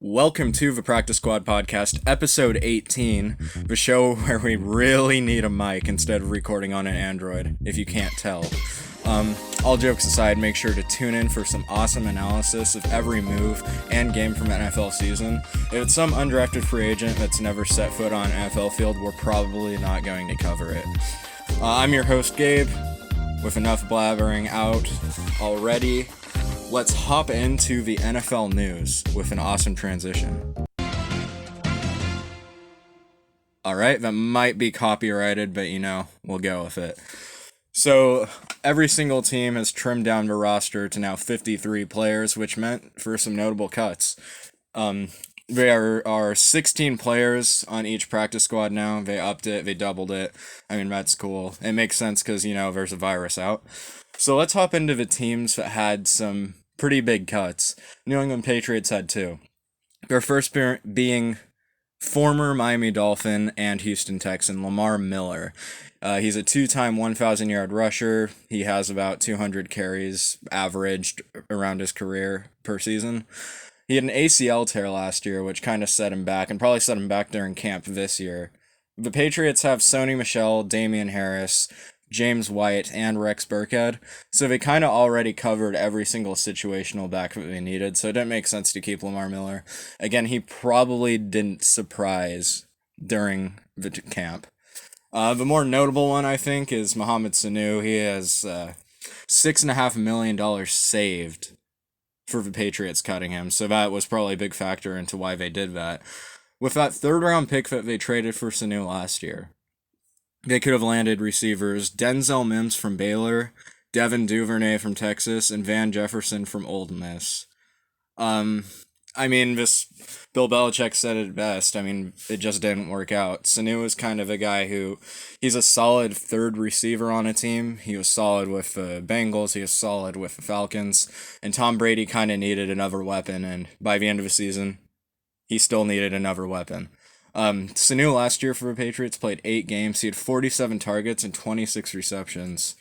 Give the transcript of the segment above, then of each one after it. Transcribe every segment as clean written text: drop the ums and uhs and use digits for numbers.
Welcome to the Practice Squad Podcast, episode 18, the show where we really need a mic instead of recording on an Android, if you can't tell. All jokes aside, make sure to tune in for some awesome analysis of every move and game from an NFL season. If it's some undrafted free agent that's never set foot on an NFL field, we're probably not going to cover it. I'm your host, Gabe. With enough blabbering out already, let's hop into the NFL news with an awesome transition. Alright, that might be copyrighted, but we'll go with it. So, every single team has trimmed down the roster to now 53 players, which meant for some notable cuts. There are 16 players on each practice squad now. They upped it, they doubled it. I mean, that's cool. It makes sense because, there's a virus out. So let's hop into the teams that had some pretty big cuts. New England Patriots had two. Their first being former Miami Dolphin and Houston Texan Lamar Miller. He's a two-time 1,000-yard rusher. He has about 200 carries averaged around his career per season. He had an ACL tear last year, which kind of set him back, and probably set him back during camp this year. The Patriots have Sony Michel, Damian Harris, James White, and Rex Burkhead, so they kind of already covered every single situational back that they needed, so it didn't make sense to keep Lamar Miller. Again, he probably didn't surprise during the camp. The more notable one, I think, is Mohamed Sanu. He has $6.5 million saved for the Patriots cutting him, so that was probably a big factor into why they did that. With that third-round pick that they traded for Sanu last year, they could have landed receivers Denzel Mims from Baylor, Devin Duvernay from Texas, and Van Jefferson from Ole Miss. Bill Belichick said it best. It just didn't work out. Sanu is kind of a guy he's a solid third receiver on a team. He was solid with the Bengals. He was solid with the Falcons. And Tom Brady kind of needed another weapon. And by the end of the season, he still needed another weapon. Sanu last year for the Patriots played 8 games. He had 47 targets and 26 receptions.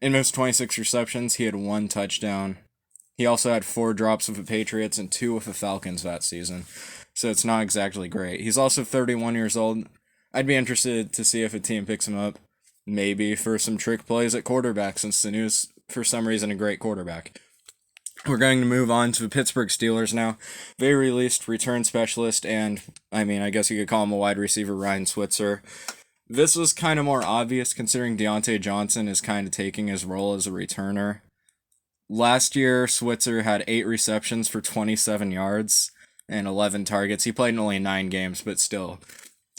In those 26 receptions, he had 1 touchdown. He also had 4 drops with the Patriots and 2 with the Falcons that season. So it's not exactly great. He's also 31 years old. I'd be interested to see if a team picks him up, maybe for some trick plays at quarterback, since Sanu's, for some reason, a great quarterback. We're going to move on to the Pittsburgh Steelers now. They released return specialist and, I guess you could call him a wide receiver, Ryan Switzer. This was kind of more obvious considering Deontay Johnson is kind of taking his role as a returner. Last year, Switzer had 8 receptions for 27 yards and 11 targets. He played in only 9 games, but still,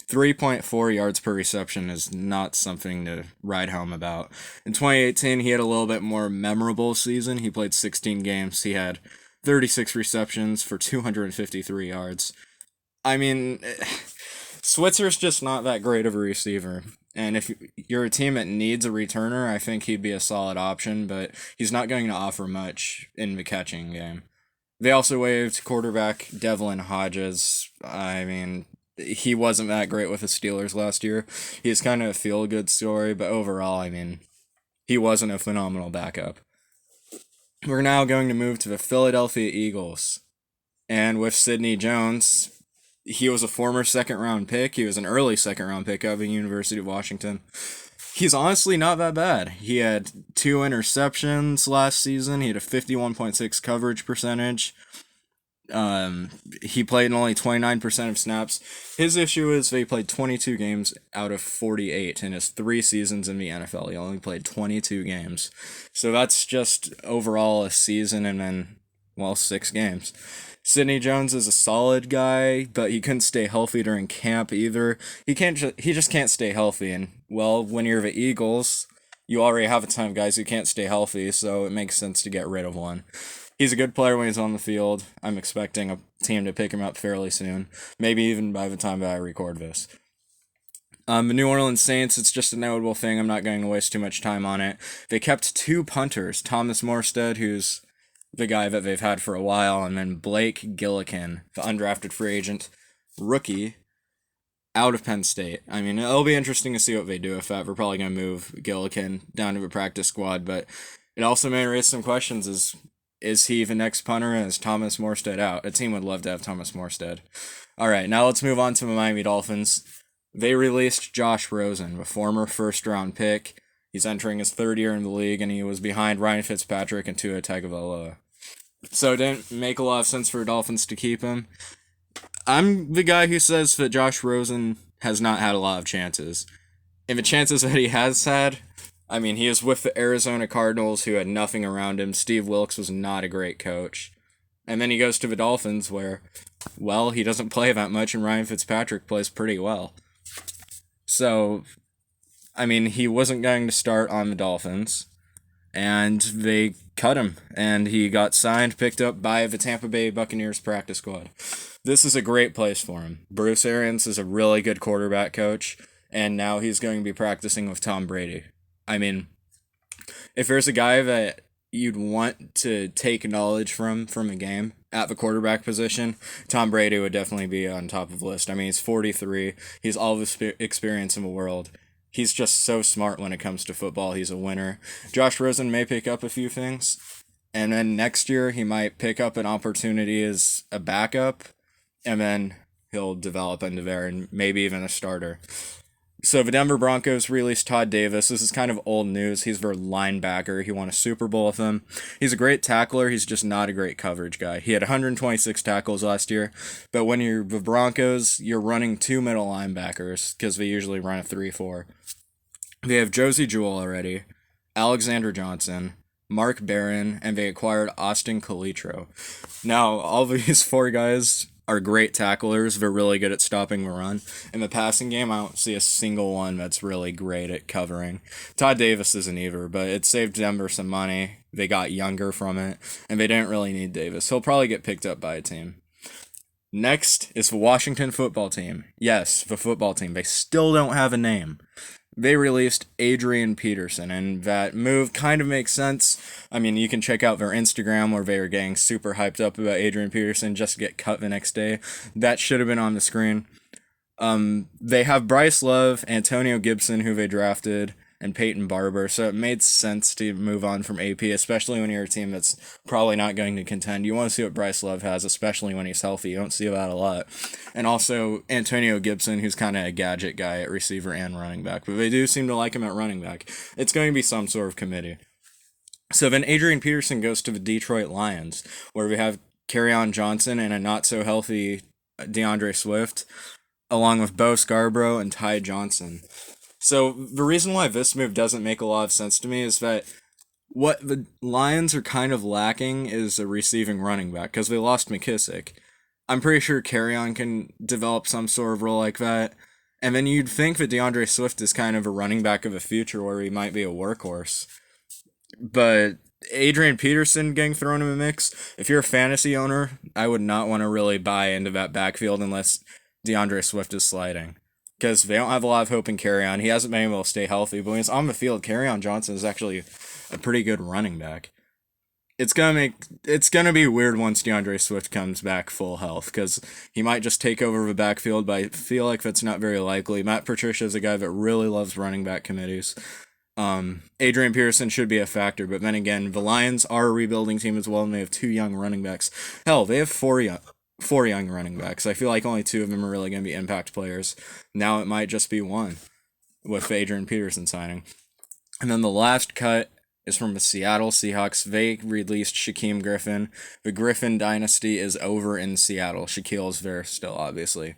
3.4 yards per reception is not something to write home about. In 2018, he had a little bit more memorable season. He played 16 games. He had 36 receptions for 253 yards. Switzer's just not that great of a receiver. And if you're a team that needs a returner, I think he'd be a solid option, but he's not going to offer much in the catching game. They also waived quarterback Devlin Hodges. He wasn't that great with the Steelers last year. He's kind of a feel-good story, but overall, he wasn't a phenomenal backup. We're now going to move to the Philadelphia Eagles. And with Sidney Jones, he was a former second-round pick. He was an early second-round pick out of the University of Washington. He's honestly not that bad. He had 2 interceptions last season. He had a 51.6 coverage percentage. He played in only 29% of snaps. His issue is they played 22 games out of 48 in his 3 seasons in the NFL. He only played 22 games. So that's just overall a season and then, 6 games. Sidney Jones is a solid guy, but he couldn't stay healthy during camp either. He just can't stay healthy. And, when you're the Eagles, you already have a ton of guys who can't stay healthy, so it makes sense to get rid of one. He's a good player when he's on the field. I'm expecting a team to pick him up fairly soon, maybe even by the time that I record this. The New Orleans Saints, it's just a notable thing. I'm not going to waste too much time on it. They kept 2 punters, Thomas Morstead, who's the guy that they've had for a while, and then Blake Gillikin, the undrafted free agent rookie, out of Penn State. It'll be interesting to see what they do with that. We're probably going to move Gillikin down to the practice squad, but it also may raise some questions. Is is he the next punter, and is Thomas Morstead out? A team would love to have Thomas Morstead. All right, now let's move on to the Miami Dolphins. They released Josh Rosen, a former first-round pick. He's entering his third year in the league, and he was behind Ryan Fitzpatrick and Tua Tagovailoa. So it didn't make a lot of sense for Dolphins to keep him. I'm the guy who says that Josh Rosen has not had a lot of chances. And the chances that he has had, I mean, he is with the Arizona Cardinals, who had nothing around him. Steve Wilkes was not a great coach. And then he goes to the Dolphins, where, well, he doesn't play that much, and Ryan Fitzpatrick plays pretty well. So, I mean, he wasn't going to start on the Dolphins, and they cut him, and he got signed, picked up by the Tampa Bay Buccaneers practice squad. This is a great place for him. Bruce Arians is a really good quarterback coach, and now he's going to be practicing with Tom Brady. I mean, if there's a guy that you'd want to take knowledge from a game at the quarterback position, Tom Brady would definitely be on top of the list. I mean, he's 43. He's all the experience in the world. He's just so smart when it comes to football. He's a winner. Josh Rosen may pick up a few things, and then next year he might pick up an opportunity as a backup, and then he'll develop into there and maybe even a starter. So the Denver Broncos released Todd Davis. This is kind of old news. He's their linebacker. He won a Super Bowl with them. He's a great tackler. He's just not a great coverage guy. He had 126 tackles last year, but when you're the Broncos, you're running two middle linebackers because they usually run a 3-4. They have Josie Jewell already, Alexander Johnson, Mark Barron, and they acquired Austin Calitro. Now, all these four guys are great tacklers. They're really good at stopping the run. In the passing game, I don't see a single one that's really great at covering. Todd Davis isn't either, but it saved Denver some money. They got younger from it, and they didn't really need Davis. He'll probably get picked up by a team. Next is the Washington football team. Yes, the football team. They still don't have a name. They released Adrian Peterson, and that move kind of makes sense. I mean, you can check out their Instagram where they were getting super hyped up about Adrian Peterson just to get cut the next day. That should have been on the screen. They have Bryce Love, Antonio Gibson, who they drafted, and Peyton Barber, so it made sense to move on from AP, especially when you're a team that's probably not going to contend. You want to see what Bryce Love has, especially when he's healthy. You don't see that a lot. And also Antonio Gibson, who's kind of a gadget guy at receiver and running back, but they do seem to like him at running back. It's going to be some sort of committee. So then Adrian Peterson goes to the Detroit Lions, where we have Kerryon Johnson and a not-so-healthy DeAndre Swift, along with Bo Scarborough and Ty Johnson. So the reason why this move doesn't make a lot of sense to me is that what the Lions are kind of lacking is a receiving running back, because they lost McKissick. I'm pretty sure Kerryon can develop some sort of role like that. And then you'd think that DeAndre Swift is kind of a running back of the future where he might be a workhorse. But Adrian Peterson getting thrown in the mix, if you're a fantasy owner, I would not want to really buy into that backfield unless DeAndre Swift is sliding. Because they don't have a lot of hope in Kerryon. He hasn't been able to stay healthy, but when he's on the field, Kerryon Johnson is actually a pretty good running back. It's gonna be weird once DeAndre Swift comes back full health, because he might just take over the backfield, but I feel like that's not very likely. Matt Patricia is a guy that really loves running back committees. Adrian Peterson should be a factor, but then again, the Lions are a rebuilding team as well, and they have two young running backs. Hell, they have four young running backs. I feel like only two of them are really going to be impact players. Now it might just be one with Adrian Peterson signing. And then the last cut is from the Seattle Seahawks. They released Shaquem Griffin. The Griffin dynasty is over in Seattle. Shaquille is there still, obviously.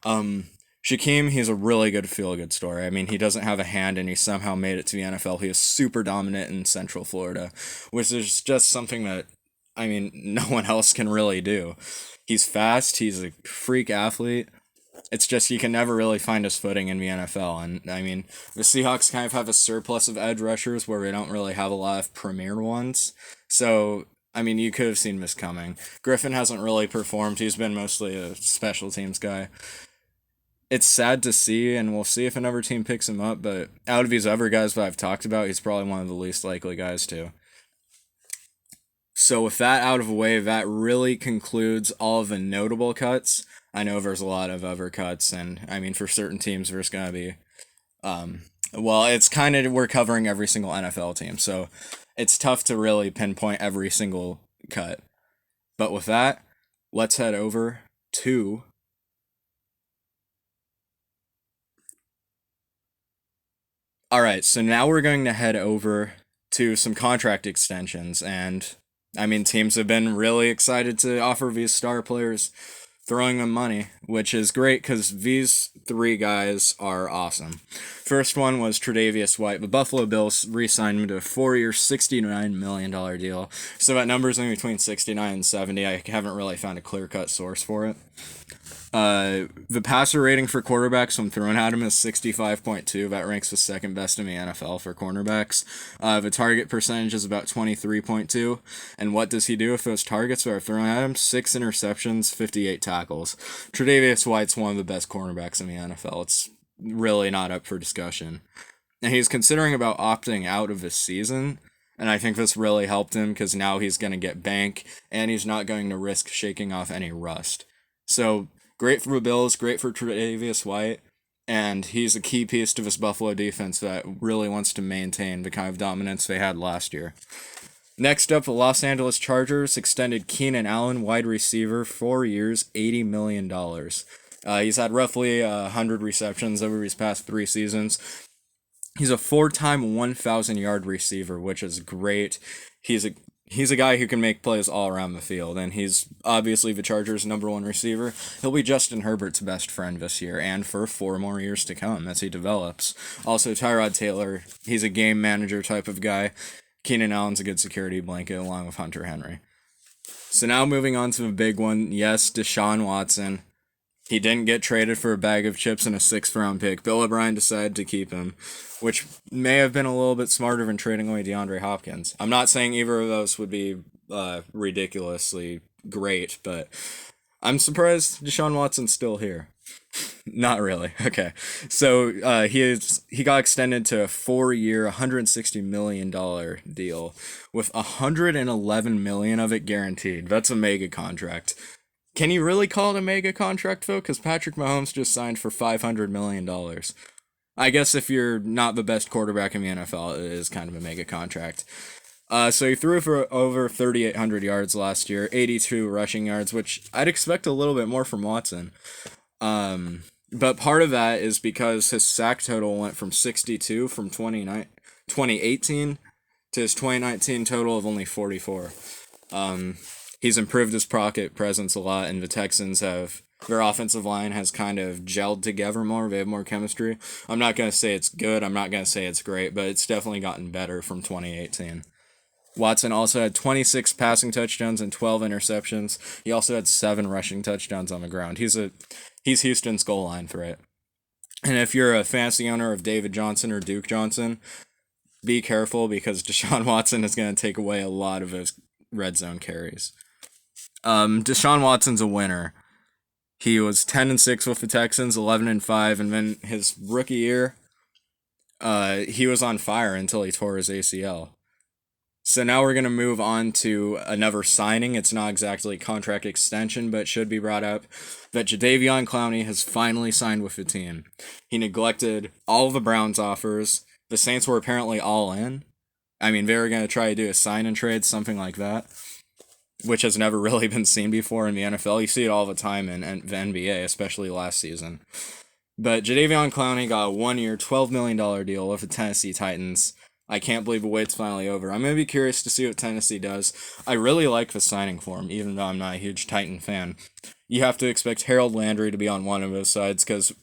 Shaquem, he's a really good feel-good story. I mean, he doesn't have a hand, and he somehow made it to the NFL. He is super dominant in Central Florida, which is just something that, I mean, no one else can really do. He's fast. He's a freak athlete. It's just he can never really find his footing in the NFL. And, I mean, the Seahawks kind of have a surplus of edge rushers where we don't really have a lot of premier ones. So, I mean, you could have seen this coming. Griffin hasn't really performed. He's been mostly a special teams guy. It's sad to see, and we'll see if another team picks him up. But out of these other guys that I've talked about, he's probably one of the least likely guys to. So with that out of the way, that really concludes all of the notable cuts. I know there's a lot of other cuts, and I mean, for certain teams, there's going to be, it's kind of, we're covering every single NFL team, so it's tough to really pinpoint every single cut. But with that, let's head over to. All right, so now we're going to head over to some contract extensions. And I mean, teams have been really excited to offer these star players, throwing them money, which is great because these three guys are awesome. First one was Tre'Davious White. The Buffalo Bills re-signed him to a 4-year, $69 million deal. So that number's in between 69 and 70. I haven't really found a clear-cut source for it. The passer rating for quarterbacks when thrown at him is 65.2. That ranks the second best in the NFL for cornerbacks. The target percentage is about 23.2. And what does he do if those targets are thrown at him? 6 interceptions, 58 tackles. Tre'Davious White's one of the best cornerbacks in the NFL. It's really not up for discussion. And he's considering about opting out of this season. And I think this really helped him because now he's going to get bank and he's not going to risk shaking off any rust. So, great for the Bills, great for Tre'Davious White, and he's a key piece to this Buffalo defense that really wants to maintain the kind of dominance they had last year. Next up, the Los Angeles Chargers extended Keenan Allen, wide receiver, 4 years, $80 million. He's had roughly 100 receptions over his past 3 seasons. He's a 4-time 1,000-yard receiver, which is great. He's a guy who can make plays all around the field, and he's obviously the Chargers' number 1 receiver. He'll be Justin Herbert's best friend this year, and for 4 more years to come as he develops. Also, Tyrod Taylor, he's a game manager type of guy. Keenan Allen's a good security blanket along with Hunter Henry. So now moving on to the big one, yes, Deshaun Watson. He didn't get traded for a bag of chips and a 6th-round pick. Bill O'Brien decided to keep him, which may have been a little bit smarter than trading away DeAndre Hopkins. I'm not saying either of those would be ridiculously great, but I'm surprised Deshaun Watson's still here. Not really. Okay. So he got extended to a 4-year, $160 million deal with $111 million of it guaranteed. That's a mega contract. Can you really call it a mega contract, though? Because Patrick Mahomes just signed for $500 million. I guess if you're not the best quarterback in the NFL, it is kind of a mega contract. So he threw for over 3,800 yards last year, 82 rushing yards, which I'd expect a little bit more from Watson. But part of that is because his sack total went from 62 from 2018 to his 2019 total of only 44. He's improved his pocket presence a lot, and the Texans their offensive line has kind of gelled together more. They have more chemistry. I'm not going to say it's good. I'm not going to say it's great, but it's definitely gotten better from 2018. Watson also had 26 passing touchdowns and 12 interceptions. He also had 7 rushing touchdowns on the ground. He's Houston's goal line threat. And if you're a fantasy owner of David Johnson or Duke Johnson, be careful because Deshaun Watson is going to take away a lot of those red zone carries. Deshaun Watson's a winner. He was 10-6 with the Texans, 11-5, and then his rookie year, he was on fire until he tore his ACL. So now we're going to move on to another signing. It's not exactly a contract extension, but it should be brought up that Jadeveon Clowney has finally signed with the team. He neglected all of the Browns' offers. The Saints were apparently all in. I mean, they were going to try to do a sign and trade, something like that, which has never really been seen before in the NFL. You see it all the time in the NBA, especially last season. But Jadeveon Clowney got a 1-year, $12 million deal with the Tennessee Titans. I can't believe the wait's finally over. I'm going to be curious to see what Tennessee does. I really like the signing for him, even though I'm not a huge Titan fan. You have to expect Harold Landry to be on one of those sides because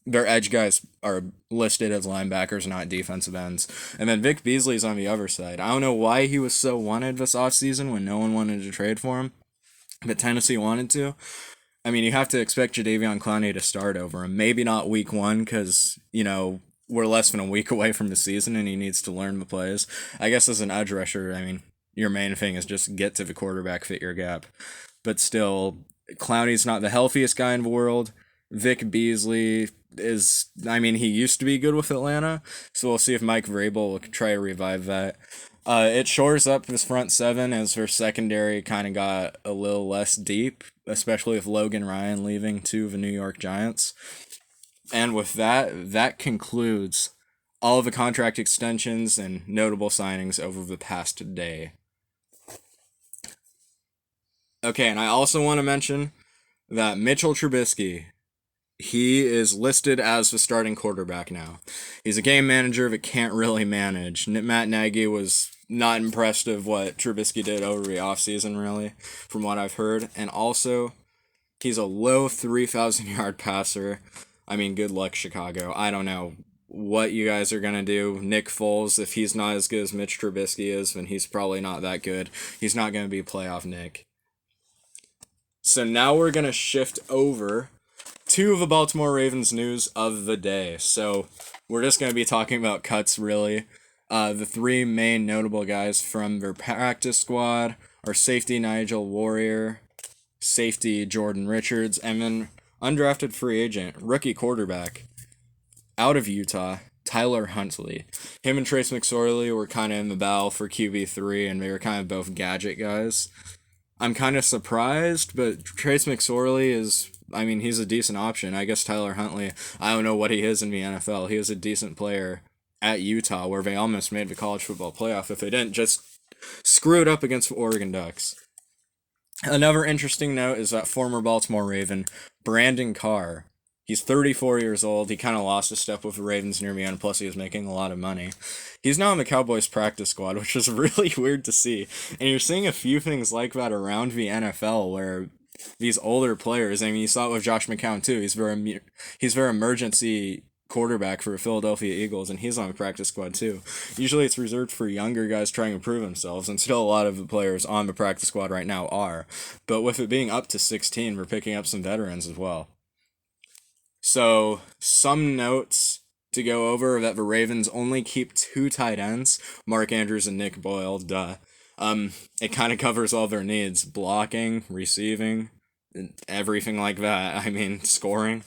their edge guys are listed as linebackers, not defensive ends. And then Vic Beasley's on the other side. I don't know why he was so wanted this offseason when no one wanted to trade for him, but Tennessee wanted to. I mean, you have to expect Jadeveon Clowney to start over him. Maybe not week 1 because, we're less than a week away from the season and he needs to learn the plays. I guess as an edge rusher, I mean, your main thing is just get to the quarterback, fit your gap. But still, Clowney's not the healthiest guy in the world. Vic Beasley he used to be good with Atlanta, so we'll see if Mike Vrabel will try to revive that. It shores up his front 7 as her secondary kind of got a little less deep, especially with Logan Ryan leaving to the New York Giants. And with that concludes all of the contract extensions and notable signings over the past day. Okay, and I also want to mention that Mitchell Trubisky, he is listed as the starting quarterback now. He's a game manager but can't really manage. Matt Nagy was not impressed of what Trubisky did over the offseason, really, from what I've heard. And also, he's a low 3,000 yard passer. I mean, good luck, Chicago. I don't know what you guys are going to do. Nick Foles, if he's not as good as Mitch Trubisky is, then he's probably not that good. He's not going to be playoff Nick. So now we're going to shift over to the Baltimore Ravens news of the day. So we're just going to be talking about cuts, really. The three main notable guys from their practice squad are safety Nigel Warrior, safety Jordan Richards, and then undrafted free agent, rookie quarterback, out of Utah, Tyler Huntley. Him and Trace McSorley were kind of in the battle for QB3, and they were kind of both gadget guys. I'm kind of surprised, but Trace McSorley is, I mean, he's a decent option. I guess Tyler Huntley, I don't know what he is in the NFL. He is a decent player at Utah, where they almost made the college football playoff if they didn't just screw it up against the Oregon Ducks. Another interesting note is that former Baltimore Raven, Brandon Carr, he's 34 years old. He kind of lost a step with the Ravens near me, and plus he was making a lot of money. He's now in the Cowboys practice squad, which is really weird to see. And you're seeing a few things like that around the NFL where these older players, I mean, you saw it with Josh McCown too. He's very emergency quarterback for the Philadelphia Eagles, and he's on the practice squad too. Usually it's reserved for younger guys trying to prove themselves, and still a lot of the players on the practice squad right now are. But with it being up to 16, we're picking up some veterans as well. So, some notes to go over that the Ravens only keep two tight ends, Mark Andrews and Nick Boyle, duh. It kind of covers all their needs, blocking, receiving, everything like that. I mean, scoring.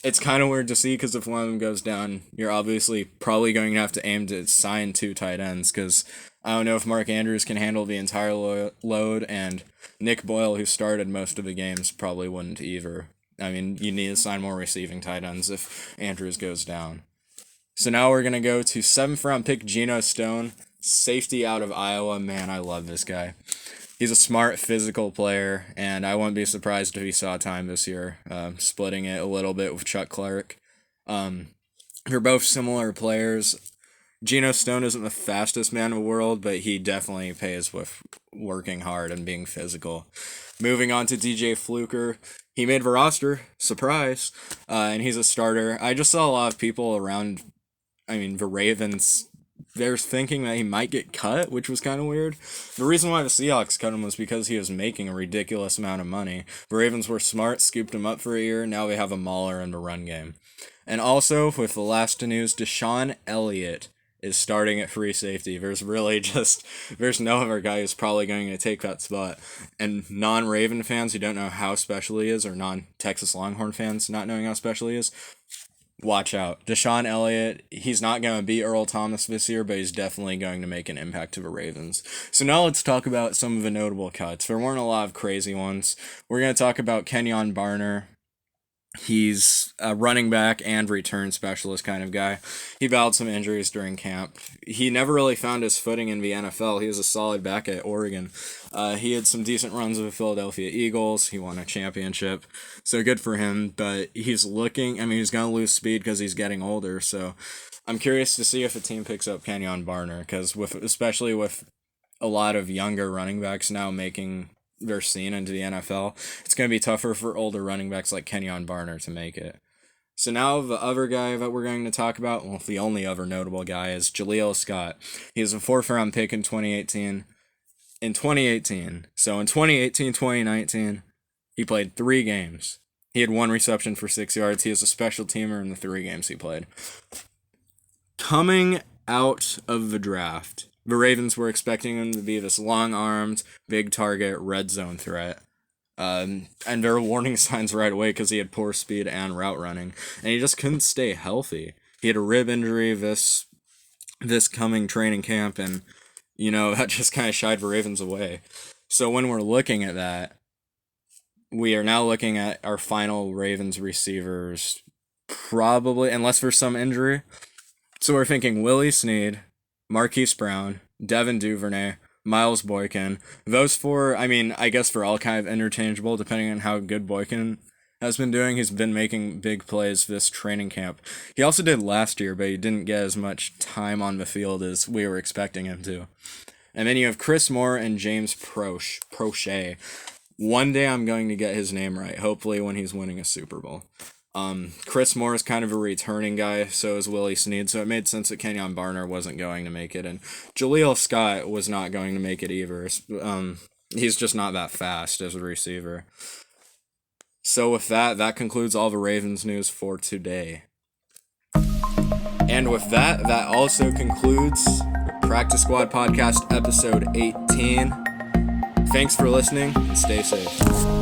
It's kind of weird to see because if one of them goes down, you're obviously probably going to have to aim to sign two tight ends because I don't know if Mark Andrews can handle the entire load, and Nick Boyle, who started most of the games, probably wouldn't either. I mean, you need to sign more receiving tight ends if Andrews goes down. So now we're going to go to 7th round pick Geno Stone, safety out of Iowa. Man, I love this guy. He's a smart, physical player, and I wouldn't be surprised if he saw time this year, splitting it a little bit with Chuck Clark. They're both similar players. Geno Stone isn't the fastest man in the world, but he definitely pays with working hard and being physical. Moving on to DJ Fluker. He made the roster, surprise, and he's a starter. I just saw a lot of people around, the Ravens, they're thinking that he might get cut, which was kind of weird. The reason why the Seahawks cut him was because he was making a ridiculous amount of money. The Ravens were smart, scooped him up for a year, now they have a mauler in the run game. And also, with the last news, Deshaun Elliott is starting at free safety. There's no other guy who's probably going to take that spot. And non-Raven fans who don't know how special he is, or non-Texas Longhorn fans not knowing how special he is, watch out. Deshaun Elliott, he's not going to beat Earl Thomas this year, but he's definitely going to make an impact to the Ravens. So now let's talk about some of the notable cuts. There weren't a lot of crazy ones. We're going to talk about Kenyon Barner. He's a running back and return specialist kind of guy. He battled some injuries during camp. He never really found his footing in the NFL. He was a solid back at Oregon. He had some decent runs with the Philadelphia Eagles. He won a championship. So good for him. But he's going to lose speed because he's getting older. So I'm curious to see if a team picks up Kenyon Barner, because especially with a lot of younger running backs now making their scene into the NFL, it's going to be tougher for older running backs like Kenyon Barner to make it. So now the other guy that we're going to talk about, well, the only other notable guy, is Jaleel Scott. He was a 4th round pick in 2018. So in 2018-2019, he played 3 games. He had 1 reception for 6 yards. He was a special teamer in the 3 games he played. Coming out of the draft, the Ravens were expecting him to be this long-armed, big target, red zone threat. And there were warning signs right away because he had poor speed and route running. And he just couldn't stay healthy. He had a rib injury this coming training camp, and, that just kind of shied the Ravens away. So when we're looking at that, we are now looking at our final Ravens receivers, probably, unless there's some injury. So we're thinking Willie Snead, Marquise Brown, Devin Duvernay, Miles Boykin. Those four, I mean, I guess for all kind of interchangeable, depending on how good Boykin has been doing. He's been making big plays this training camp. He also did last year, but he didn't get as much time on the field as we were expecting him to. And then you have Chris Moore and James Prochet. One day I'm going to get his name right, hopefully when he's winning a Super Bowl. Chris Moore is kind of a returning guy, so is Willie Snead, so it made sense that Kenyon Barner wasn't going to make it, and Jaleel Scott was not going to make it either. He's just not that fast as a receiver. So with that concludes all the Ravens news for today. And with that also concludes Practice Squad Podcast episode 18. Thanks for listening, and stay safe.